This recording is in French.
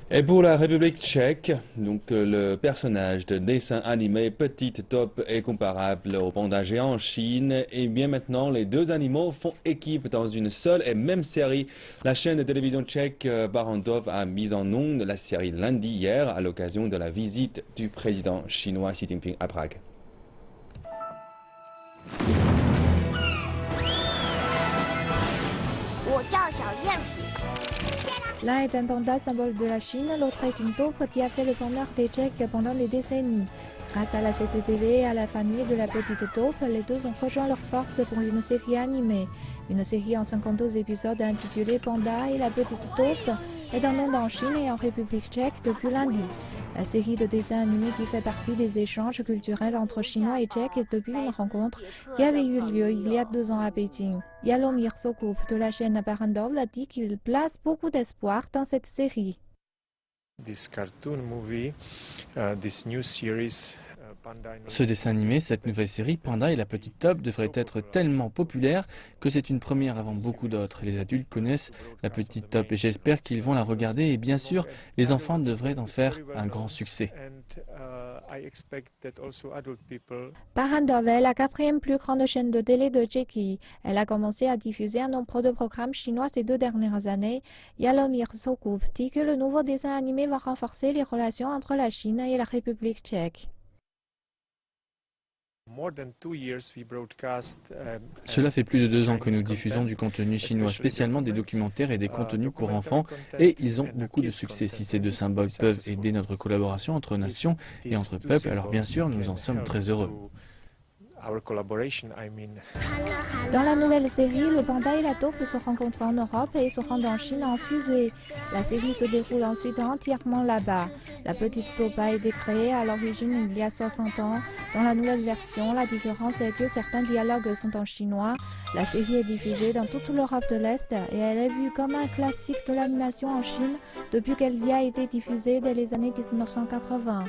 Et pour la République tchèque, le personnage de dessin animé Petite Top est comparable au panda géant en Chine. Et bien maintenant, les deux animaux font équipe dans une seule et même série. La chaîne de télévision tchèque Barrandov a mis en ondes la série lundi hier à l'occasion de la visite du président chinois Xi Jinping à Prague. L'un est un panda symbole de la Chine, l'autre est une taupe qui a fait le bonheur des Tchèques pendant des décennies. Grâce à la CCTV et à la famille de la petite taupe, les deux ont rejoint leurs forces pour une série animée. Une série en 52 épisodes intitulée Panda et la petite taupe est en ondes en Chine et en République tchèque depuis lundi. La série de dessins animés qui fait partie des échanges culturels entre Chinois et Tchèques est depuis une rencontre qui avait eu lieu il y a 2 ans à Pékin. Yalomir Sokoup de la chaîne Barrandov a dit qu'il place beaucoup d'espoir dans cette série. Ce dessin animé, cette nouvelle série, Panda et la petite Top, devrait être tellement populaire que c'est une première avant beaucoup d'autres. Les adultes connaissent la petite Top et j'espère qu'ils vont la regarder et bien sûr, les enfants devraient en faire un grand succès. Barrandov est la 4e plus grande chaîne de télé de Tchéquie. Elle a commencé à diffuser un nombre de programmes chinois ces 2 dernières années. Yalomir Sokoup dit que le nouveau dessin animé va renforcer les relations entre la Chine et la République tchèque. Cela fait plus de 2 ans que nous diffusons du contenu chinois, spécialement des documentaires et des contenus pour enfants, et ils ont beaucoup de succès. Si ces deux symboles peuvent aider notre collaboration entre nations et entre peuples, alors bien sûr, nous en sommes très heureux. Dans la nouvelle série, le panda et la taupe se rencontrent en Europe et se rendent en Chine en fusée. La série se déroule ensuite entièrement là-bas. La petite taupe a été créée à l'origine il y a 60 ans. Dans la nouvelle version, la différence est que certains dialogues sont en chinois. La série est diffusée dans toute l'Europe de l'Est et elle est vue comme un classique de l'animation en Chine depuis qu'elle y a été diffusée dès les années 1980.